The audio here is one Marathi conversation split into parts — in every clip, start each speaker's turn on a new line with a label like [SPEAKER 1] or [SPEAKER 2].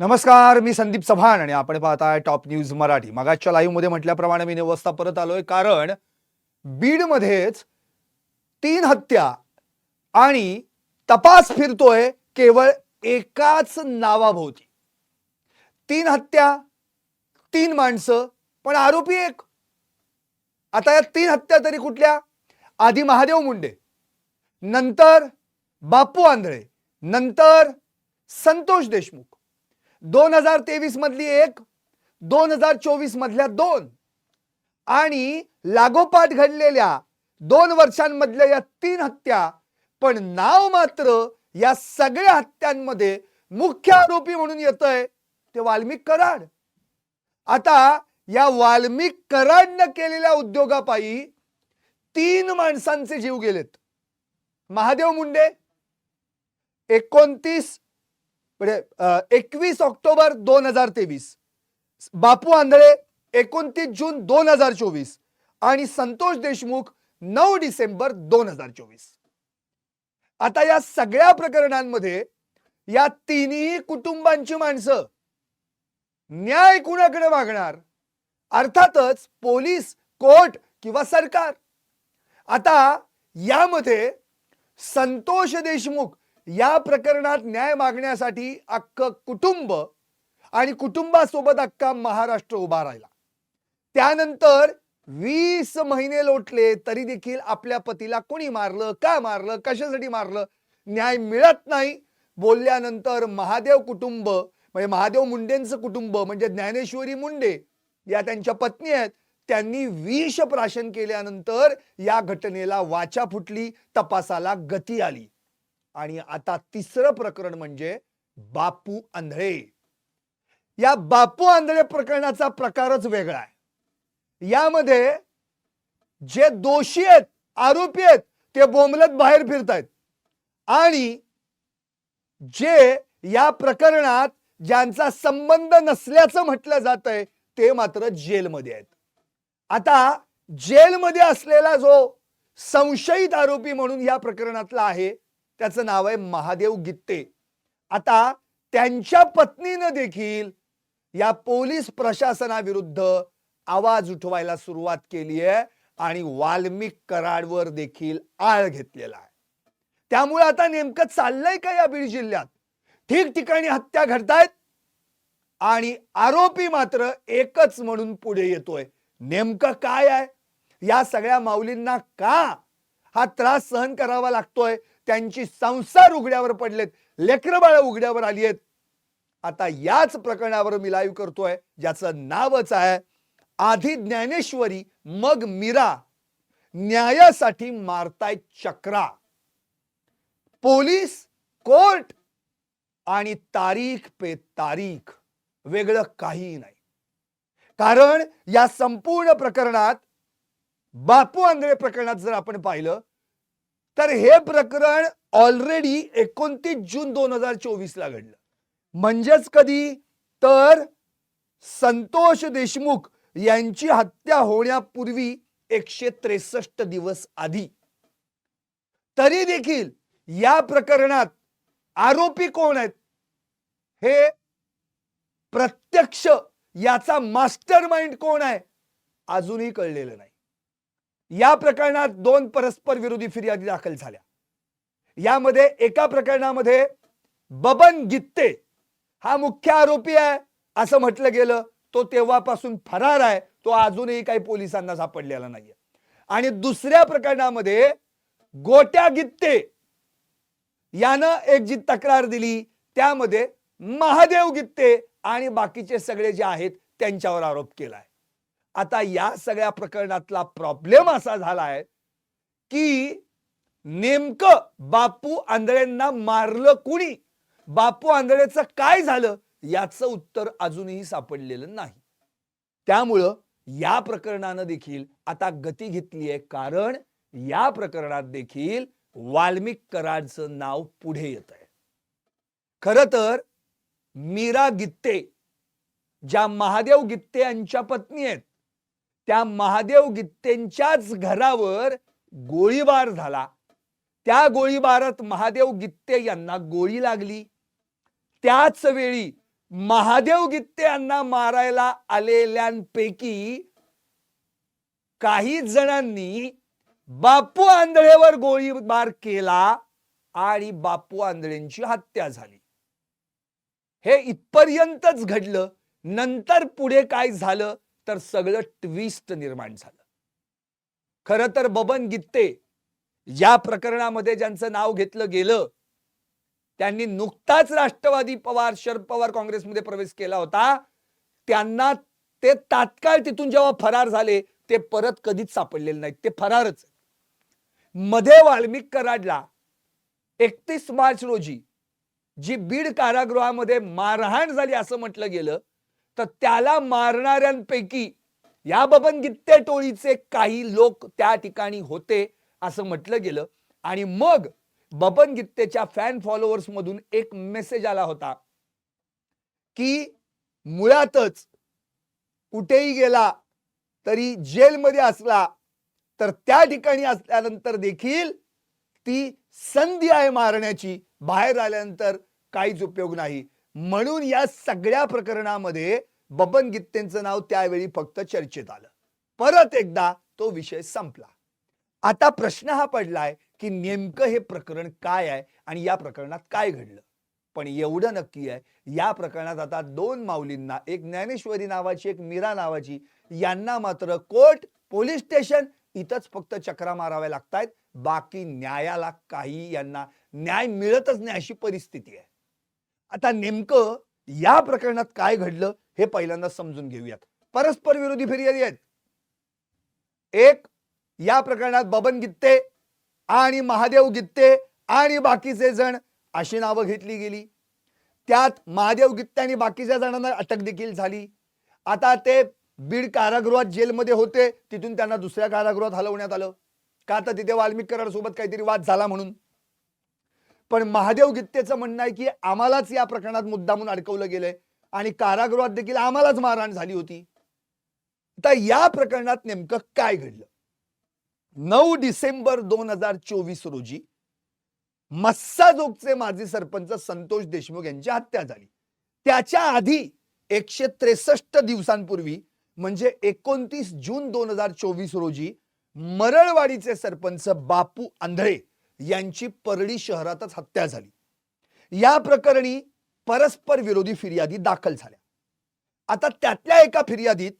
[SPEAKER 1] नमस्कार, मी संदीप चव्हाण आणि आपण पाहताय टॉप न्यूज मराठी. मगाच्या लाईव्ह मध्ये म्हटल्याप्रमाणे मी 9 वाजता परत आलोय, कारण बीड मध्येच 3 हत्या आणि तपास फिरतोय केवळ एकाच नावाभोवती. 3 हत्या, 3 माणसं, पण आरोपी एक. आता या 3 हत्या तरी कुठल्या? आधी महादेव मुंडे, नंतर बापू आंधळे, नंतर संतोष देशमुख. 2023 मधली एक, 2024 मधल्या 2 आणि लागोपाठ घडलेल्या 2 वर्षांमधल्या या 3 हत्या. पण नाव मात्र या सगळ्या हत्यांमध्ये मुख्य आरोपी म्हणून येतंय ते वाल्मिक कराड. आता या वाल्मिक कराडनं केलेल्या उद्योगापायी 3 माणसांचे जीव गेलेत. महादेव मुंडे 21 ऑक्टोबर 2023, बापू आंधळे 29 जून 2024 आणि संतोष देशमुख 9 डिसेंबर 2024. आता या सगळ्या प्रकरणांमध्ये या तिन्ही कुटुंबांची माणसं न्याय कुणाकडे मागणार? अर्थातच पोलीस, कोर्ट किंवा सरकार. आता यामध्ये संतोष देशमुख या प्रकरणात न्याय मागण्यासाठी अख्खं कुटुंब आणि कुटुंबासोबत अख्खा महाराष्ट्र उभा राहिला. त्यानंतर 20 महिने लोटले तरी देखील आपल्या पतीला कोणी मारलं, का मारलं, कशासाठी मारलं, न्याय मिळत नाही. बोलल्यानंतर महादेव कुटुंब म्हणजे महादेव मुंडेंचं कुटुंब म्हणजे ज्ञानेश्वरी मुंडे या त्यांच्या पत्नी आहेत, त्यांनी विष प्राशन केल्यानंतर या घटनेला वाचा फुटली, तपासाला गती आली. आणि आता तिसरं प्रकरण म्हणजे बापू आंधळे. या बापू आंधळे प्रकरणाचा प्रकारच वेगळा आहे. यामध्ये जे दोषी आहेत, आरोपी आहेत, ते बोंबलत बाहेर फिरतायत आणि जे या प्रकरणात ज्यांचा संबंध नसल्याचं म्हटलं जातंय ते मात्र जेलमध्ये आहेत. आता जेलमध्ये असलेला जो संशयित आरोपी म्हणून या प्रकरणातला आहे त्याचं नाव आहे महादेव गित्ते. आता त्यांच्या पत्नीनं देखील या पोलीस प्रशासनाविरुद्ध आवाज उठवायला सुरुवात केली आहे आणि वाल्मिक कराडवर देखील आळ घेतलेला आहे. त्यामुळे आता नेमकं चाललंय का या बीड जिल्ह्यात? ठिकठिकाणी हत्या घडतायत आणि आरोपी मात्र एकच म्हणून पुढे येतोय. नेमकं काय आहे? या सगळ्या माऊलींना का हा त्रास सहन करावा लागतोय? त्यांची संसार उघड्यावर पडलेत, लेकरं बाळ उघड्यावर आली आहेत. आता याच प्रकरणावर मी लाईव्ह करतोय, ज्याचं नावच आहे आधी ज्ञानेश्वरी मग मीरा, न्यायासाठी मारताय चक्रा. पोलीस, कोर्ट आणि तारीख पे तारीख, वेगळं काही नाही. कारण या संपूर्ण प्रकरणात बापू आंधळे प्रकरणात जर आपण पाहिलं तर हे प्रकरण ऑलरेडी 29 जून 2024 ला घडलं. म्हणजेच कधी? तर संतोष देशमुख यांची हत्या होण्यापूर्वी 163 दिवस आधी. तरी देखील या प्रकरणात आरोपी कोण आहेत हे प्रत्यक्ष याचा मास्टरमाइंड कोण आहे अजूनही कळलेलं नाही. या प्रकरणात 2 परस्पर विरोधी फिर्यादी दाखल झाल्या. यामध्ये एका प्रकरणामध्ये बबन गित्ते हा मुख्य आरोपी आहे असं म्हटलं गेलं. तो तेव्हापासून फरार आहे, तो अजूनही काही पोलिसांना सापडलेला नाहीये. आणि दुसऱ्या प्रकरणामध्ये गोट्या गित्ते यानं एक जी तक्रार दिली त्यामध्ये महादेव गित्ते आणि बाकीचे सगळे जे आहेत त्यांच्यावर आरोप केलाय. आता या सगळ्या प्रकरणातला प्रॉब्लेम असा झालाय की नेमकं बापू आंधळेंना मारलं कुणी, बापू आंधळेचं काय झालं याचं उत्तर अजूनही सापडलेलं नाही. त्यामुळं या प्रकरणानं देखील आता गती घेतली आहे, कारण या प्रकरणात देखील वाल्मिक कराडचं नाव पुढे येत आहे. खरं तर मीरा गित्ते ज्या महादेव गित्ते यांच्या पत्नी आहेत, त्या महादेव गित्तेंच्याच घरावर गोळीबार झाला. त्या गोळीबारात महादेव गित्ते यांना गोळी लागली. त्याच वेळी महादेव गित्ते यांना मारायला आलेल्यांपैकी काही जणांनी बापू आंधळेवर गोळीबार केला आणि बापू आंधळेंची हत्या झाली. हे इथपर्यंतच घडलं. नंतर पुढे काय झालं तर सगळं ट्विस्ट निर्माण झालं. खरं तर बबन गित्ते या प्रकरणामध्ये ज्यांचं नाव घेतलं गेलं त्यांनी नुकताच राष्ट्रवादी शरद पवार काँग्रेसमध्ये प्रवेश केला होता. त्यांना ते तात्काळ तिथून जेव्हा फरार झाले ते परत कधीच सापडलेले नाहीत. ते फरारच. मध्ये वाल्मिक कराडला 31 मार्च रोजी जी बीड कारागृहामध्ये मारहाण झाली असं म्हटलं गेलं तर त्याला मारणाऱ्यांपैकी या बबन गित्ते टोळीचे काही लोक त्या ठिकाणी होते असं म्हटलं गेलं. आणि मग बबन गित्तेच्या फॅन फॉलोअर्स मधून एक मेसेज आला होता की मुळातच कुठेही गेला तरी जेलमध्ये असला तर त्या ठिकाणी असल्यानंतर देखील ती संधी आहे मारण्याची, बाहेर आल्यानंतर काहीच उपयोग नाही. म्हणून या सगळ्या प्रकरणामध्ये बबन गित्तेंचं नाव त्यावेळी फक्त चर्चेत आलं. परत एकदा तो विषय संपला. आता प्रश्न हा पडलाय की नेमकं हे प्रकरण काय आहे आणि या प्रकरणात काय घडलं. पण एवढं नक्की आहे या प्रकरणात आता दोन माऊलींना, एक ज्ञानेश्वरी नावाची एक मीरा नावाची, यांना मात्र कोर्ट पोलीस स्टेशन इथंच फक्त चक्रा माराव्या लागतायत. बाकी न्यायाला काही यांना न्याय मिळतच नाही अशी परिस्थिती आहे. आता नेमकं या प्रकरणात काय घडलं हे पहिल्यांदा समजून घेऊयात. परस्पर विरोधी फिर्यादी आहेत. एक, या प्रकरणात बबन गित्ते आणि महादेव गित्ते आणि बाकीचे जण अशी नावं घेतली गेली. त्यात महादेव गित्ते आणि बाकीच्या जणांना अटक देखील झाली. आता ते बीड कारागृहात जेलमध्ये होते, तिथून त्यांना दुसऱ्या कारागृहात हलवण्यात आलं. का तर तिथे वाल्मिक कराड सोबत काहीतरी वाद झाला म्हणून. पण महादेव गित्तेचं म्हणणं आहे की आम्हालाच या प्रकरणात मुद्दामून अडकवलं गेलंय आणि कारागृहात देखील आम्हालाच मारहाण झाली होती. तर या प्रकरणात नेमकं काय घडलं? 9 डिसेंबर 2024 रोजी मस्साजोगचे माजी सरपंच संतोष देशमुख यांची हत्या झाली. त्याच्या आधी 163 दिवसांपूर्वी म्हणजे 29 जून 2024 रोजी मरळवाडीचे सरपंच बापू आंधळे यांची परळी शहरातच हत्या झाली. या प्रकरणी परस्पर विरोधी फिर्यादी दाखल झाल्या. आता त्यातल्या एका फिर्यादीत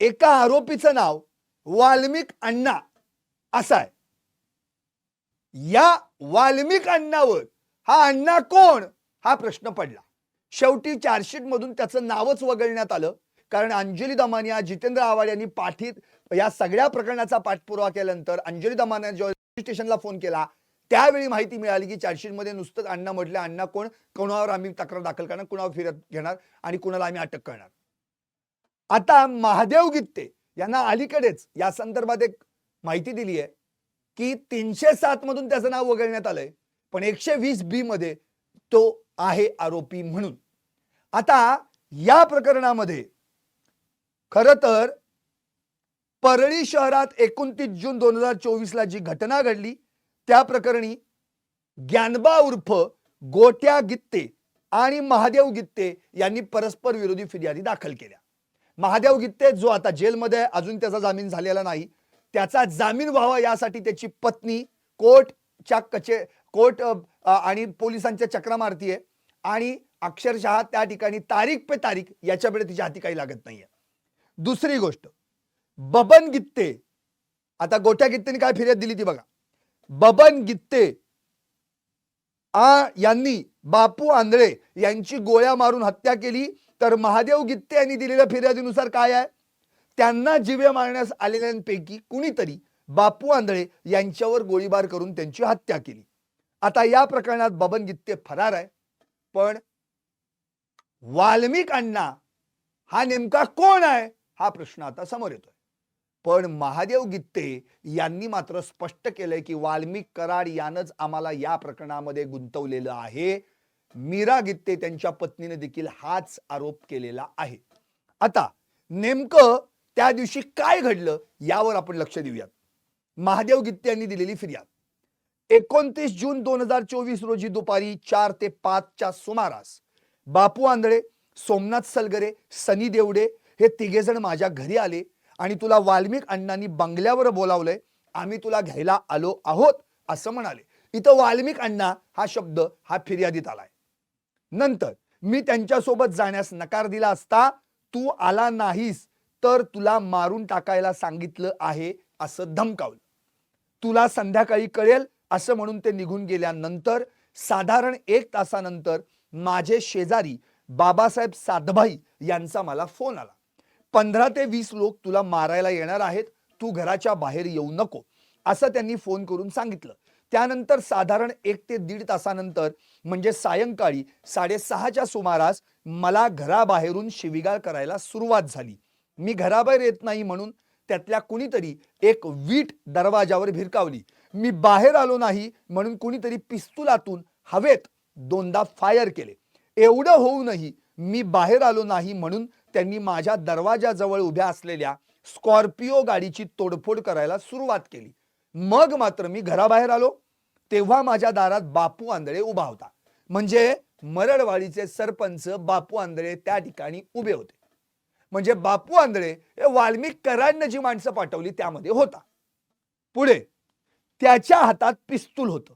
[SPEAKER 1] एका आरोपीचं नाव वाल्मिक अण्णा असं आहे. या वाल्मिक अण्णावर हा अण्णा कोण हा प्रश्न पडला. शेवटी चार्जशीट मधून त्याचं नावच वगळण्यात आलं. कारण अंजली दमानिया, जितेंद्र आव्हाड यांनी या सगळ्या प्रकरणाचा पाठपुरावा केल्यानंतर अंजली दमानिया जेव्हा स्टेशनला फोन केला त्यावेळी माहिती मिळाली की चार्जशीट मध्ये नुसतंच अण्णा म्हटलं. अण्णा कोण, कोणावर आम्ही तक्रार दाखल करणार, कोणावर फिर्याद घेणार आणि कोणाला आम्ही अटक करणार. आता महादेव गित्ते यांना अलीकडेच या संदर्भात एक माहिती दिली आहे की 307 मधून त्याचं नाव वगळण्यात आलंय, पण 120B मध्ये तो आहे आरोपी म्हणून. आता या प्रकरणामध्ये खरं तर परळी शहरात 29 जून 2024 ला जी घटना घडली त्या प्रकरणी ज्ञानबा उर्फ गोट्या गित्ते आणि महादेव गित्ते यांनी परस्पर विरोधी फिर्यादी दाखल केल्या. महादेव गित्ते जो आता जेलमध्ये आहे, अजून त्याचा जामीन झालेला नाही, त्याचा जामीन व्हावा यासाठी त्याची पत्नी कोर्ट आणि पोलिसांच्या चक्रा मारतीये आणि अक्षरशः त्या ठिकाणी तारीख पे तारीख याच्याकडे तिच्या हाती काही लागत नाहीये. दुसरी गोष्ट, बबन गित्ते, आता गोट्या गित्तेने काय फिर्याद दिली ती बघा. बबन गित्ते यांनी बापू आंधळे यांची गोळ्या मारून हत्या केली. तर महादेव गित्ते यांनी दिलेल्या फिर्यादीनुसार काय आहे, त्यांना जीवे मारण्यास आलेल्यांपैकी कुणीतरी बापू आंधळे यांच्यावर गोळीबार करून त्यांची हत्या केली. आता या प्रकरणात बबन गित्ते फरार आहे. पण वाल्मिक अण्णा हा नेमका कोण आहे हा प्रश्न आता समोर येतोय. पण महादेव गित्ते यांनी मात्र स्पष्ट केलंय की वाल्मिक कराड यानंच आम्हाला या प्रकरणामध्ये गुंतवलेलं आहे. मीरा गित्ते त्यांच्या पत्नीने देखील हाच आरोप केलेला आहे. आता नेमकं त्या दिवशी काय घडलं यावर आपण लक्ष देऊयात. महादेव गित्ते यांनी दिलेली फिर्याद 29 जून 2024 रोजी दुपारी 4 ते 5 च्या सुमारास बापू आंधळे, सोमनाथ सलगरे, सनी देवडे हे तिघेजण माझ्या घरी आले आणि तुला वाल्मिक अण्णांनी बंगल्यावर बोलावलंय, आम्ही तुला घ्यायला आलो आहोत असं म्हणाले. इथं वाल्मिक अण्णा हा शब्द हा फिर्यादीत आलाय. नंतर मी त्यांच्यासोबत जाण्यास नकार दिला असता तू आला नाहीस तर तुला मारून टाकायला सांगितलं आहे असं धमकावलं. तुला संध्याकाळी कळेल असं म्हणून ते निघून गेल्यानंतर साधारण 1 तासानंतर माझे शेजारी बाबासाहेब सातभाई यांचा मला फोन आला. 15 ते 20 लोक तुला मारायला येणार आहेत, तू घराच्या बाहेर येऊ नको असं त्यांनी फोन करून सांगितलं. त्यानंतर साधारण 1 ते 1.5 तासानंतर म्हणजे सायंकाळी 6:30च्या सुमारास मला घराबाहेरून शिवीगाळ करायला सुरुवात झाली. मी घराबाहेर येत नाही म्हणून त्यातल्या कुणीतरी एक वीट दरवाजावर भिरकावली. मी बाहेर आलो नाही म्हणून कुणीतरी पिस्तुलातून हवेत 2दा फायर केले. एवढं होऊनही मी बाहेर आलो नाही म्हणून त्यांनी माझ्या दरवाजाजवळ उभ्या असलेल्या स्कॉर्पिओ गाडीची तोडफोड करायला सुरुवात केली. मग मात्र मी घराबाहेर आलो तेव्हा माझ्या दारात बापू आंधळे उभा होता. म्हणजे मरडवाडीचे सरपंच बापू आंधळे त्या ठिकाणी उभे होते. म्हणजे बापू आंधळे हे वाल्मिक कराडनं जी माणसं पाठवली त्यामध्ये होता. पुढे त्याच्या हातात पिस्तूल होतं.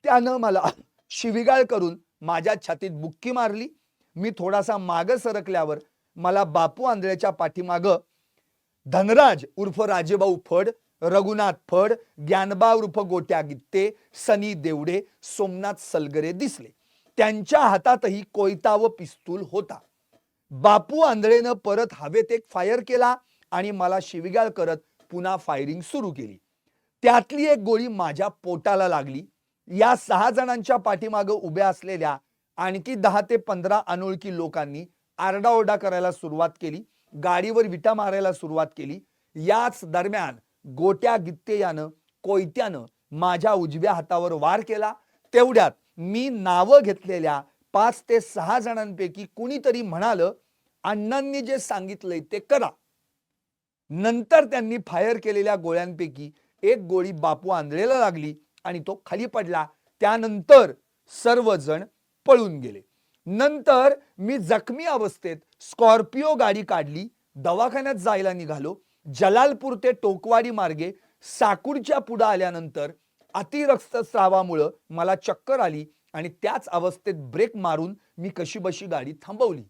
[SPEAKER 1] त्यानं मला शिवीगाळ करून माझ्या छातीत बुक्की मारली. मी थोडासा मागे सरकल्यावर मला बापू आंधळेच्या पाठीमागं धनराज उर्फ राजेभाऊ फड, रघुनाथ फड, ज्ञानबा उर्फ गोट्या गित्ते, सनी देवडे, सोमनाथ सलगरे दिसले. त्यांच्या हातातही कोयता व पिस्तूल होता. बापू आंधळेनं परत हवेत एक फायर केला आणि मला शिवीगाळ करत पुन्हा फायरिंग सुरू केली. त्यातली एक गोळी माझ्या पोटाला लागली. या 6 जणांच्या पाठीमागं उभ्या असलेल्या आणखी 10 ते 15 अनोळखी लोकांनी आरडाओरडा करायला सुरुवात केली. गाडीवर विटा मारायला सुरुवात केली. याच दरम्यान गोट्या गित्ते यानं कोयत्यानं माझ्या उजव्या हातावर वार केला. तेवढ्यात मी नावं घेतलेल्या 5 ते 6 जणांपैकी कुणीतरी म्हणालं, अण्णांनी जे सांगितलंय ते करा. नंतर त्यांनी फायर केलेल्या गोळ्यांपैकी एक गोळी बापू आंधळेला लागली आणि तो खाली पडला. त्यानंतर सर्वजण पळून गेले. नंतर मी जखमी अवस्थेत स्कॉर्पिओ गाडी काढली, दवाखान्यात जायला निघालो. जलालपूर ते टोकवाडी मार्गे साकुरच्या पुढे आल्यानंतर अतिरक्तस्रावामुळे मला चक्कर आली आणि त्याच अवस्थेत ब्रेक मारून मी कशीबशी गाडी थांबवली.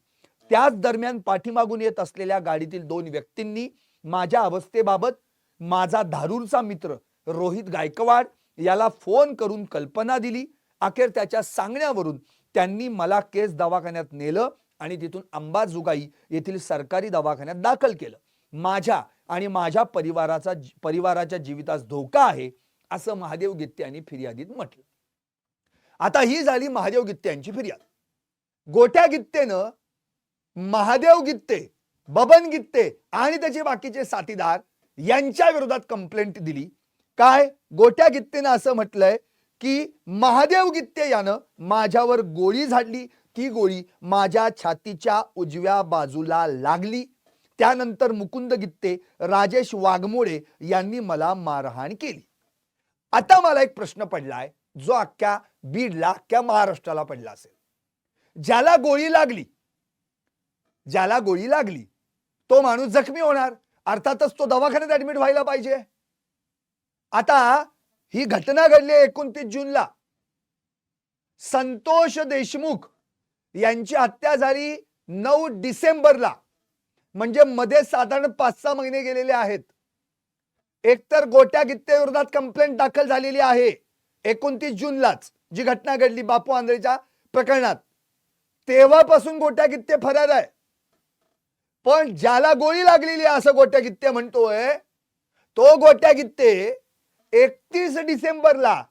[SPEAKER 1] त्याच दरम्यान पाठीमागून येत असलेल्या गाडीतील 2 व्यक्तींनी माझ्या अवस्थेबाबत माझा धारूरचा मित्र रोहित गायकवाड याला फोन करून कल्पना दिली. अखेर त्याच्या सांगण्यावरून त्यांनी मला केस दवाखान्यात नेलं आणि तिथून अंबाजोगाई येथील सरकारी दवाखान्यात दाखल केलं. माझ्या आणि माझ्या परिवाराच्या जीवितास धोका आहे असं महादेव गित्ते यांनी फिर्यादीत म्हटलं. आता ही झाली महादेव गित्ते यांची फिर्याद. गोट्या गित्तेनं महादेव गित्ते, बबन गित्ते आणि त्याचे बाकीचे साथीदार यांच्या विरोधात कंप्लेंट दिली. काय गोट्या गित्तेनं असं म्हटलंय की महादेव गित्ते यानं माझ्यावर गोळी झाडली. ती गोळी माझ्या छातीच्या उजव्या बाजूला लागली. त्यानंतर मुकुंद गित्ते, राजेश वाघमोडे यांनी मला मारहाण केली. आता मला एक प्रश्न पडलाय जो अख्ख्या बीडला, अख्ख्या महाराष्ट्राला पडला असेल. ज्याला गोळी लागली तो माणूस जखमी होणार, अर्थातच तो दवाखान्यात ऍडमिट व्हायला पाहिजे. आता ही घटना घडली 29 जूनला. संतोष देशमुख यांची हत्या झाली 9 डिसेंबरला. म्हणजे मध्ये साधारण 5-6 महिने गेलेले आहेत. एकतर गोट्या गित्ते विरोधात कंप्लेंट दाखल झालेली आहे 29 जूनलाच, जी घटना घडली बापू आंधळेच्या प्रकरणात. तेव्हापासून गोट्या गित्ते फरार आहे. पण ज्याला गोळी लागलेली आहे असं गोट्या गित्ते म्हणतोय, तो गोट्या गित्ते 31 डिसेंबरला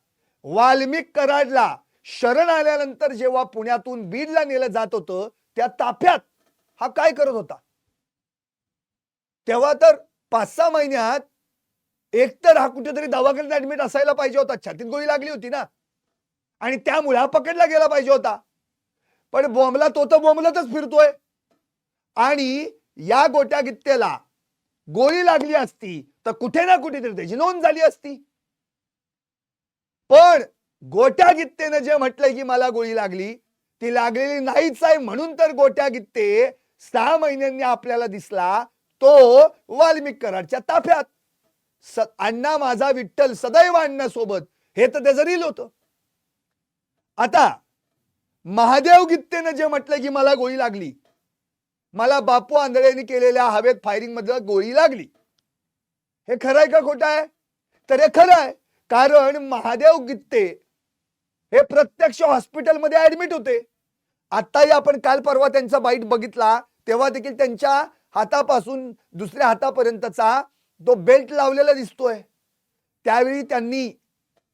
[SPEAKER 1] वाल्मिक कराडला शरण आल्यानंतर जेव्हा पुण्यातून बीडला नेलं जात होतं त्या ताफ्यात हा काय करत होता. तेव्हा तर 5-6 महिन्यात एकतर हा कुठेतरी दवाखान्यात ऍडमिट असायला पाहिजे होता. छातीत गोळी लागली होती ना, आणि त्यामुळे हा पकडला गेला पाहिजे होता. पण बोंबला तो तर बोंबलतच फिरतोय. आणि या गोट्या गित्तेला गोळी लागली असती तर कुठे ना कुठेतरी त्याची नोंद झाली असती. पण गोट्या गित्तेनं जे म्हटलंय की मला गोळी लागली ती लागलेली नाहीच आहे म्हणून तर गोट्या गित्ते 6 महिन्यांनी आपल्याला दिसला तो वाल्मिक कराडच्या ताफ्यात. अण्णा माझा विठ्ठल सदैव अण्णा सोबत, हे तर त्याचं रील होतं. आता महादेव गित्तेनं जे म्हटलं की मला गोळी लागली, मला बापू आंधळेंनी केलेल्या हवेत फायरिंग मध्ये गोळी लागली, हे खरं आहे का खोटं आहे? तर हे खरं आहे. कारण महादेव गित्ते हे प्रत्यक्ष हॉस्पिटलमध्ये ऍडमिट होते. आताही आपण काल परवा त्यांचा बाईट बघितला तेव्हा देखील त्यांच्या हातापासून दुसऱ्या हातापर्यंतचा तो बेल्ट लावलेला दिसतोय. त्यावेळी त्यांनी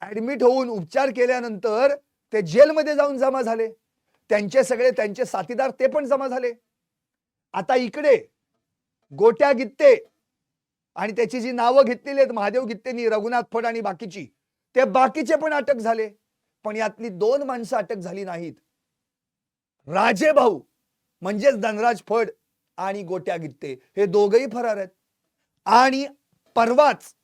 [SPEAKER 1] ऍडमिट होऊन उपचार केल्यानंतर ते जेलमध्ये जाऊन जमा झाले. त्यांचे साथीदार ते पण जमा झाले. आता इकडे गोट्या गित्ते आणि त्याची जी नावं घेतलेली आहेत महादेव गित्तेनी, रघुनाथ फड आणि बाकीची, ते बाकीचे पण अटक झाले. पण यातली 2 माणसं अटक झाली नाहीत. राजे भाऊ म्हणजेच धनराज फड आणि गोट्या गित्ते हे दोघही फरार आहेत. आणि परवाच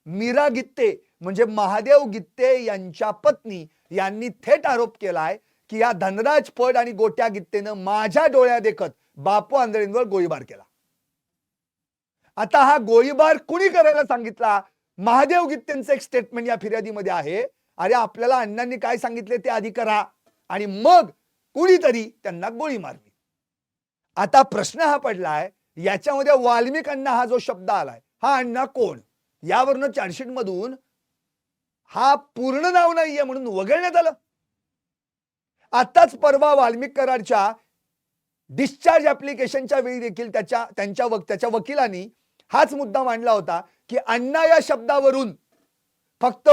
[SPEAKER 1] मीरा गित्ते म्हणजे महादेव गित्ते यांच्या पत्नी यांनी थेट आरोप केलाय की या धनराज फड आणि गोट्या गित्तेनं माझ्या डोळ्या देखत बापू आंधळेंवर गोळीबार केला. आता हा गोळीबार कुणी करायला सांगितला? महादेव गित्तेंचं एक स्टेटमेंट या फिर्यादीमध्ये आहे, अरे आपल्याला अण्णांनी काय सांगितले ते आधी करा आणि मग कुणीतरी त्यांना गोळी मारली. आता प्रश्न हा पडलाय याच्यामध्ये वाल्मिक अण्णा हा जो शब्द आलाय, हा अण्णा कोण? यावरनं चार्जशीट मधून हा पूर्ण नाव नाहीये म्हणून वगळण्यात आलं. आताच परवा वाल्मिक कराडच्या डिस्चार्ज ऍप्लिकेशनच्या वेळी देखील त्याच्या वकिलांनी हाच मुद्दा मांडला होता की अण्णा या शब्दावरून फक्त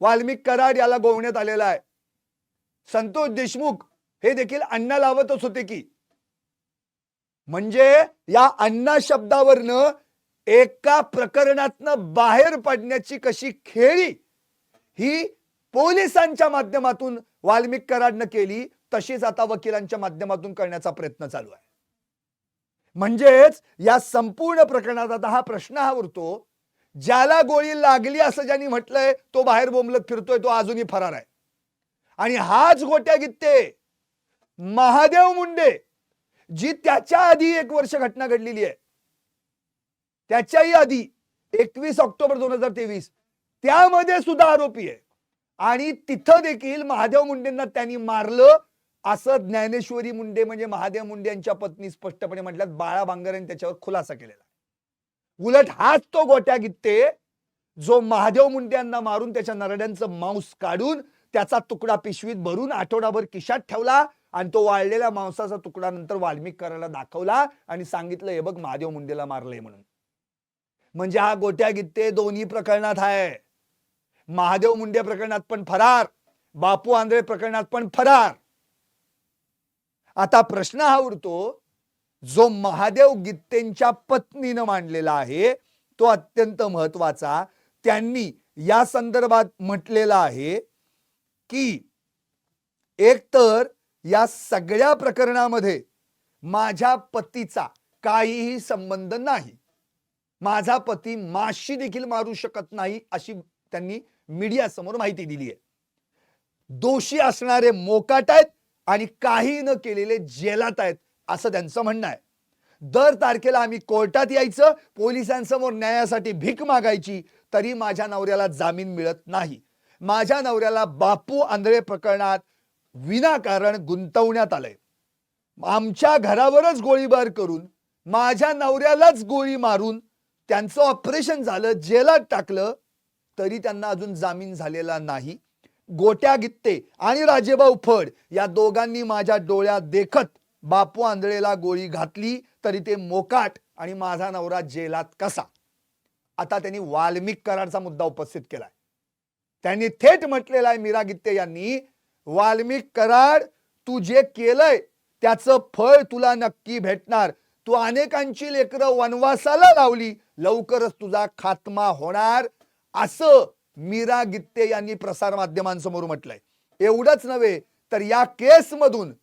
[SPEAKER 1] वाल्मिक कराड याला गोवण्यात आलेला आहे. संतोष देशमुख हे देखील अण्णा लावतच होते की, म्हणजे या अण्णा शब्दावरनं एका प्रकरणातनं बाहेर पडण्याची कशी खेळी ही पोलिसांच्या माध्यमातून वाल्मिक कराडनं केली, तशीच आता वकिलांच्या माध्यमातून करण्याचा प्रयत्न चालू आहे. म्हणजेच या संपूर्ण प्रकरणात आता हा प्रश्न हा उरतो, ज्याला गोळी लागली असं ज्यांनी म्हटलंय तो बाहेर बोंबलत फिरतोय, तो अजूनही फरार आहे. आणि हाच गोट्या गित्ते महादेव मुंडे जी त्याच्या आधी 1 वर्ष घटना घडलेली आहे, त्याच्याही आधी 21 ऑक्टोबर 2023 त्यामध्ये सुद्धा आरोपी आहे. आणि तिथं देखील महादेव मुंडेंना त्यांनी मारलं असं ज्ञानेश्वरी मुंडे म्हणजे महादेव मुंडे यांच्या पत्नी स्पष्टपणे म्हटल्यात. बाळा बांगर यांनी त्याच्यावर खुलासा केलेला. उलट हाच तो गोट्या गित्ते जो महादेव मुंडे यांना मारून त्याच्या नरड्यांचं मांस काढून त्याचा तुकडा पिशवीत भरून आठवडाभर खिशात ठेवला आणि तो वाळलेल्या मांसाचा तुकडा नंतर वाल्मिक करायला दाखवला आणि सांगितलं हे बघ महादेव मुंडेला मारलंय म्हणून. म्हणजे हा गोट्या गित्ते दोन्ही प्रकरणात आहे. महादेव मुंडे प्रकरणात पण फरार, बापू आंधळे प्रकरणात पण फरार. आता प्रश्न हा उरतो, जो महादेव गित्तेंच्या पत्नीनं मांडलेला आहे तो अत्यंत महत्वाचा. त्यांनी या संदर्भात म्हटलेला आहे की एकतर या सगळ्या प्रकरणामध्ये माझ्या पतीचा काहीही संबंध नाही, माझा पती माशी देखील मारू शकत नाही अशी त्यांनी मीडिया समोर माहिती दिली आहे. दोषी असणारे मोकाट आहेत आणि काही न केलेले जेलात आहेत असं त्यांचं म्हणणं आहे. दर तारखेला आम्ही कोर्टात यायचं, पोलिसांसमोर न्यायासाठी भीक मागायची, तरी माझ्या नवऱ्याला जामीन मिळत नाही. माझ्या नवऱ्याला बापू आंधळे प्रकरणात विनाकारण गुंतवण्यात आलंय. आमच्या घरावरच गोळीबार करून माझ्या नवऱ्यालाच गोळी मारून त्यांचं ऑपरेशन झालं, जेलात टाकलं, तरी त्यांना अजून जामीन झालेला नाही. गोट्या गित्ते आणि राजेभाऊ फड या दोघांनी माझ्या डोळ्यात देखत बापू आंधळेला गोळी घातली तरी ते मोकाट आणि माझा नवरा जेलात कसा? आता त्यांनी वाल्मिक कराडचा मुद्दा उपस्थित केलाय. त्यांनी थेट म्हटलेला आहे मीरा गित्ते यांनी, वाल्मिक कराड तू जे केलंय त्याचं फळ तुला नक्की भेटणार. तू अनेकांची लेकरं वनवासाला लावली, लवकरच तुझा खात्मा होणार असं मीरा गित्ते यांनी प्रसार माध्यमांसमोर म्हटलंय. एवढंच नव्हे तर या केस मधून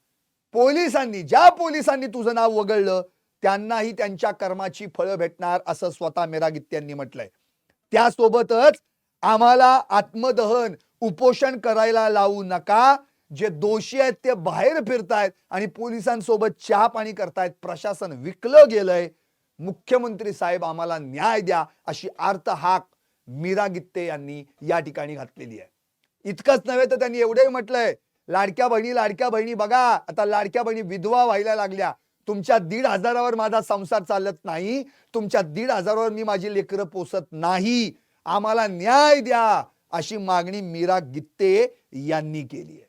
[SPEAKER 1] ज्या पोलिसांनी तुझं नाव वगळलं त्यांनाही त्यांच्या कर्माची फळं भेटणार असं स्वतः मीरा गित्ते यांनी म्हटलंय. त्यासोबतच आम्हाला आत्मदहन उपोषण करायला लावू नका, जे दोषी आहेत ते बाहेर फिरतायत आणि पोलिसांसोबत चहा पाणी करतायत. प्रशासन विकलं गेलंय. मुख्यमंत्री साहेब आम्हाला न्याय द्या अशी आर्त हाक मीरा गित्ते यांनी या ठिकाणी घातलेली आहे. इतकंच नव्हे तर त्यांनी एवढंही म्हटलंय, लाडक्या बहिणी बघा, आता लाडक्या बहिणी विधवा व्हायला लागल्या. तुमच्या 1,500वर माझा संसार चालत नाही, तुमच्या 1,500वर मी माझी लेकरं पोसत नाही, आम्हाला न्याय द्या अशी मागणी मीरा गित्ते यांनी केली आहे.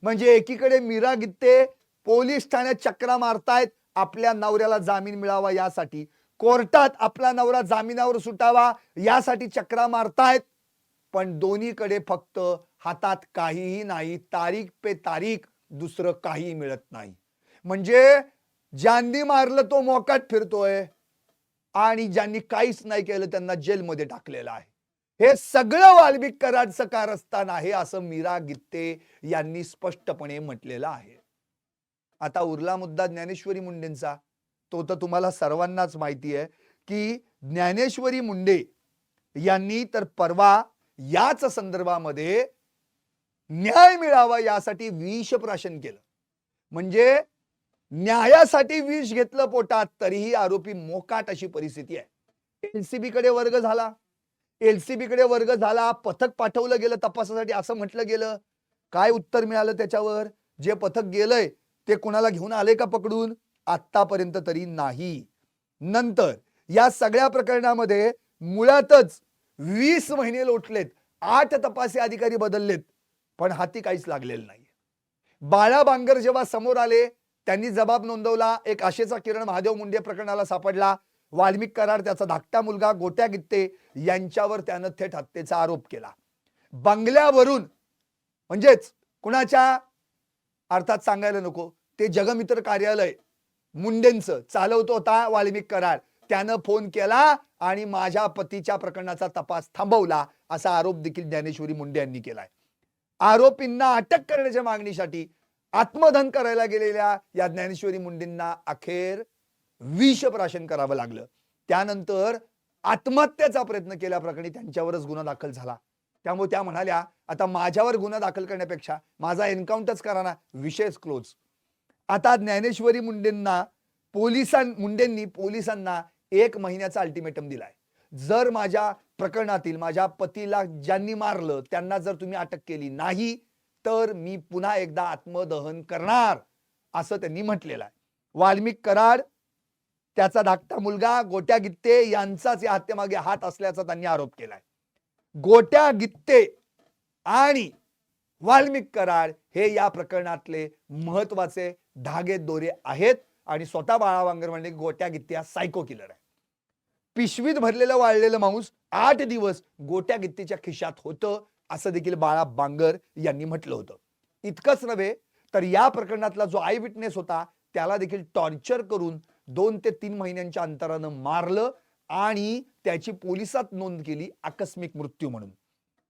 [SPEAKER 1] म्हणजे एकीकडे मीरा गित्ते पोलीस ठाण्यात चक्रा मारतायत आपल्या नवऱ्याला जामीन मिळावा यासाठी, कोर्टात आपला नवरा जामिनावर सुटावा यासाठी चक्रा मारतायत, पण दोन्हीकडे फक्त हातात काहीही नाही, तारीख पे तारीख, दुसरं काही मिळत नाही. म्हणजे ज्यांनी मारलं तो मोकाट फिरतोय आणि ज्यांनी काहीच नाही केलं त्यांना जेलमध्ये टाकलेलं आहे. हे सगळं वाल्मिक कराडचं कारस्थान आहे असं मीरा गित्ते यांनी स्पष्टपणे म्हटलेलं आहे. आता उरला मुद्दा ज्ञानेश्वरी मुंडेंचा. तो तर तुम्हाला सर्वांनाच माहिती आहे की ज्ञानेश्वरी मुंडे यांनी तर परवा याच संदर्भामध्ये न्याय मिळावा यासाठी विषप्राशन केलं. म्हणजे न्यायासाठी विष घेतलं पोटात तरीही आरोपी मोकाट अशी परिस्थिती आहे. एलसीबी कडे वर्ग झाला, पथक पाठवलं गेलं तपासासाठी असं म्हटलं गेलं. काय उत्तर मिळालं त्याच्यावर? जे पथक गेलंय ते कुणाला घेऊन आले का पकडून? आतापर्यंत तरी नाही. नंतर या सगळ्या प्रकरणामध्ये मुळातच 20 महिने लोटलेत, 8 तपासी अधिकारी बदललेत, पण हाती काहीच लागलेलं नाही. बाळा बांगर जेव्हा समोर आले त्यांनी जबाब नोंदवला. एक आशेचा किरण महादेव मुंडे प्रकरणाला सापडला. वाल्मिक कराड त्याचा धाकटा मुलगा गोट्या गित्ते यांच्यावर त्यानं थेट हत्येचा आरोप केला. बंगल्यावरून, म्हणजेच कुणाच्या, अर्थात सांगायला नको, ते जगमित्र कार्यालय मुंडेंचं चालवतो होता वाल्मिक कराड. त्यानं फोन केला आणि माझ्या पतीच्या प्रकरणाचा तपास थांबवला असा आरोप देखील ज्ञानेश्वरी मुंडे यांनी केलाय. आरोपींना अटक करण्याच्या मागणीसाठी आत्मदहन करायला गेलेल्या या ज्ञानेश्वरी मुंडेंना अखेर विषप्राशन करावं लागलं. त्यानंतर आत्महत्येचा प्रयत्न केल्याप्रकरणी त्यांच्यावरच गुन्हा दाखल झाला. त्यामुळे त्या म्हणाल्या आता माझ्यावर गुन्हा दाखल करण्यापेक्षा माझा एन्काउंटरच करा ना, विषयच क्लोज. आता ज्ञानेश्वरी मुंडेंनी पोलिसांना 1 महिन्याचा अल्टिमेटम दिलाय. जर माझ्या प्रकरणातील माझ्या पतीला ज्यांनी मारलं त्यांना जर तुम्ही अटक केली नाही तर मी पुन्हा एकदा आत्मदहन करणार असं त्यांनी म्हटलेलं आहे. वाल्मिक कराड, त्याचा धाकटा मुलगा गोट्या गित्ते यांचाच या हत्येमागे हात असल्याचा त्यांनी आरोप केलाय. गोट्या गित्ते आणि वाल्मिक कराड हे या प्रकरणातले महत्वाचे धागे दोरे आहेत आणि स्वतः बाळा बांगर म्हणजे गोट्या गित्ते हा सायको किलर आहे. पिशवीत भरलेलं वाळलेलं मांस 8 दिवस गोट्या गित्तेच्या खिशात होतं असं देखील बाळा बांगर यांनी म्हटलं होतं. इतकंच नव्हे तर या प्रकरणातला जो आय विटनेस होता त्याला देखील टॉर्चर करून 2 ते 3 महिन्यांच्या अंतरानं मारलं आणि त्याची पोलिसात नोंद केली आकस्मिक मृत्यू म्हणून.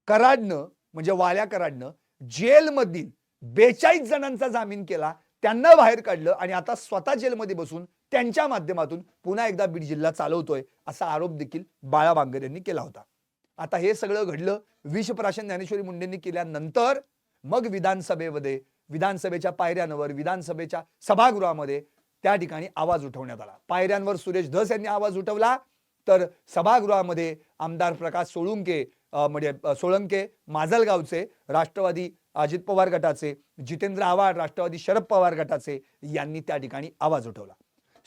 [SPEAKER 1] कराडनं, म्हणजे वाल्या कराडनं जेलमधील 42 जणांचा जामीन केला, त्यांना बाहेर काढलं आणि आता स्वतः जेलमध्ये बसून त्यांच्या माध्यमातून पुन्हा एकदा बीड जिल्हा चालवतोय असा आरोप देखील बाळा बांगर यांनी केला होता. आता हे सगळं घडलं विषप्राशन ज्ञानेश्वरी मुंडेंनी केल्यानंतर मग विधानसभेच्या पायऱ्यांवर, विधानसभेच्या सभागृहामध्ये त्या ठिकाणी आवाज उठवण्यात आला. पायऱ्यांवर सुरेश धस यांनी आवाज उठवला तर सभागृहामध्ये आमदार प्रकाश सोळंके माजलगावचे, राष्ट्रवादी अजित पवार गटाचे, जितेंद्र आव्हाड राष्ट्रवादी शरद पवार गटाचे यांनी त्या ठिकाणी आवाज उठवला.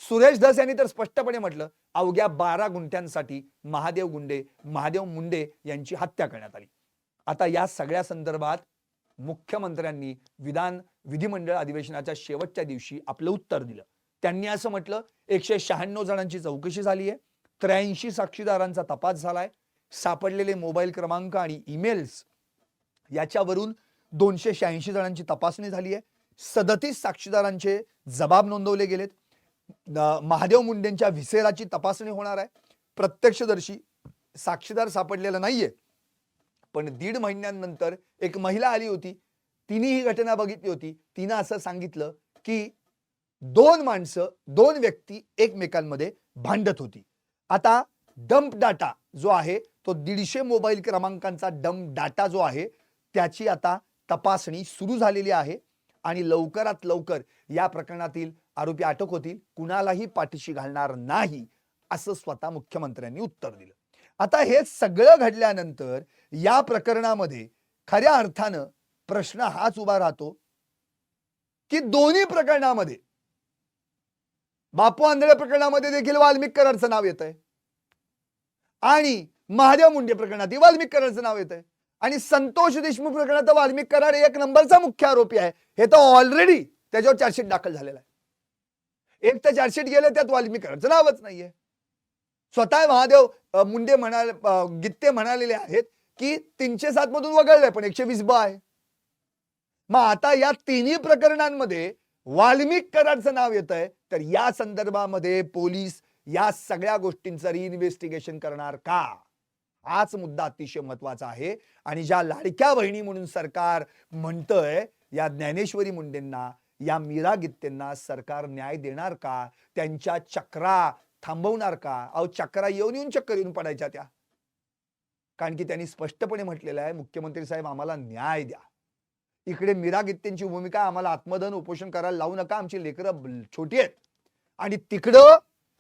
[SPEAKER 1] सुरेश धस यांनी तर स्पष्टपणे म्हटलं अवघ्या 12 गुंठ्यांसाठी महादेव मुंडे यांची हत्या करण्यात आली. आता या सगळ्या संदर्भात मुख्यमंत्र्यांनी विधिमंडळ अधिवेशनाच्या शेवटच्या दिवशी आपलं उत्तर दिलं. त्यांनी असं म्हटलं 196 जणांची चौकशी झाली आहे, 83 साक्षीदारांचा तपास झालाय, सापडलेले मोबाईल क्रमांक आणि ईमेल्स याच्यावरून 286 जणांची तपासणी झाली आहे, 37 साक्षीदारांचे जबाब नोंदवले गेलेत, महादेव मुंडेंच्या व्हिसेराची तपासणी होणार आहे. प्रत्यक्षदर्शी साक्षीदार सापडलेला नाहीये, पण 1.5 महिन्यांनंतर एक महिला आली होती, तिने ही घटना बघितली होती. तिने असं सांगितलं की 2 व्यक्ती एकमेकांमध्ये भांडत होती. आता डंप डाटा जो आहे तो 150 मोबाईल क्रमांकांचा डंप डाटा जो आहे त्याची आता तपासणी सुरू झालेली आहे. आणि लवकरात लवकर या प्रकरणातील आरोपी अटक होतील, कुणालाही पाठीशी घालणार नाही, असं स्वतः मुख्यमंत्र्यांनी उत्तर दिलं. आता हे सगळं घडल्यानंतर या प्रकरणामध्ये खऱ्या अर्थानं प्रश्न हाच उभा राहतो की दोन्ही प्रकरणामध्ये बापू आंधळे प्रकरणामध्ये देखील वाल्मिक कराडचं नाव येतंय आणि महादेव मुंडे प्रकरणात वाल्मिक कराडचं नाव येतंय आणि संतोष देशमुख प्रकरणात वाल्मिक कराड एक नंबरचा मुख्य आरोपी आहे. हे तर ऑलरेडी त्याच्यावर चार्जशीट दाखल झालेला आहे. एक तर चार्जशीट गेले त्यात वाल्मिक कराडचं नावच नाहीये. स्वतः महादेव मुंडे गित्ते म्हणालेले आहेत की 307 मधून वगळलंय पण 120 ब आहे. मग आता या तिन्ही प्रकरणांमध्ये वाल्मिक कराडचं नाव येतंय तर या संदर्भामध्ये पोलीस या सगळ्या गोष्टींचं रिइन्व्हेस्टिगेशन करणार का, हाच मुद्दा अतिशय महत्वाचा आहे. आणि ज्या लाडक्या बहिणी म्हणून सरकार म्हणतंय या ज्ञानेश्वरी मुंडेंना, या मीरा गित्तेंना सरकार न्याय देणार का, त्यांच्या चक्रा थांबवणार का? अहो चक्रा येऊन चक्कर येऊन पडायच्या त्या. कारण की त्यांनी स्पष्टपणे म्हटलेलं आहे मुख्यमंत्री साहेब आम्हाला न्याय द्या. इकडे मीरा गित्तेंची भूमिका आम्हाला आत्मदहन उपोषण करायला लावू नका, आमची लेकरं छोटी आहेत. आणि तिकडं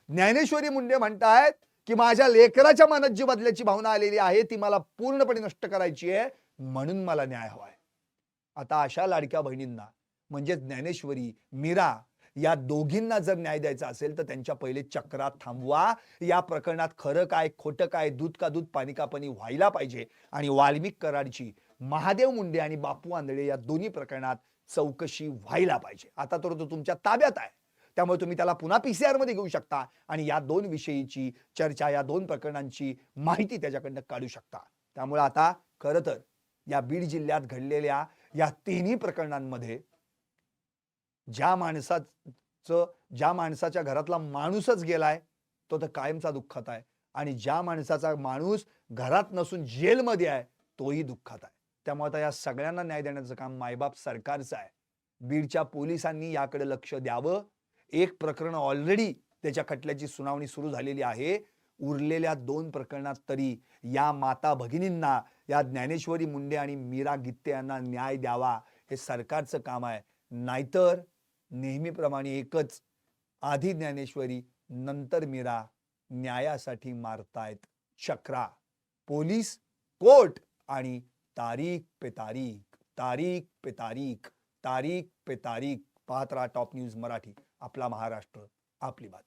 [SPEAKER 1] ज्ञानेश्वरी मुंडे म्हणतायत की माझ्या लेकराच्या मनात जी बदल्याची भावना आलेली आहे ती मला पूर्णपणे नष्ट करायची आहे, म्हणून मला न्याय हवाय. आता अशा लाडक्या बहिणींना म्हणजे ज्ञानेश्वरी, मीरा या दोघींना जर न्याय द्यायचा असेल तर त्यांच्या पहिले चक्रा थांबवा. या प्रकरणात खरं काय खोटं काय, दूध का दूध पाणी का पाणी व्हायला पाहिजे. आणि वाल्मिक कराडची, महादेव मुंडे आणि बापू आंधळे या दोन्ही प्रकरणात चौकशी व्हायला पाहिजे. आता तर तो तुमच्या ताब्यात आहे, त्यामुळे तुम्ही त्याला पुन्हा पीसीआर मध्ये घेऊ शकता आणि या दोन विषयीची चर्चा, या दोन प्रकरणांची माहिती त्याच्याकडनं काढू शकता. त्यामुळे आता खरं तर या बीड जिल्ह्यात घडलेल्या या तिन्ही प्रकरणांमध्ये ज्या माणसाच्या घरातला माणूसच गेलाय तो तर कायमचा दुःखात आहे आणि ज्या माणसाचा माणूस घरात नसून जेलमध्ये आहे तोही दुःखात आहे. त्यामुळे आता या सगळ्यांना न्याय देण्याचं काम मायबाप सरकारचं आहे. बीडच्या पोलिसांनी याकडे लक्ष द्यावं. एक प्रकरण ऑलरेडी त्याच्या खटल्याची सुनावणी सुरू झालेली आहे. उरलेल्या 2 प्रकरणात तरी या माता भगिनींना, या ज्ञानेश्वरी मुंडे आणि मीरा गित्ते यांना न्याय द्यावा, हे सरकारचं काम आहे. नाहीतर नेहमीप्रमाणे एकच, आधी ज्ञानेश्वरी नंतर मीरा न्यायासाठी मारतायत चक्रा. पोलीस, कोर्ट आणि तारीख पे तारीख, तारीख पे तारीख, तारीख पे तारीख. पाहत रहा टॉप न्यूज मराठी. आपला महाराष्ट्र, आपली बात.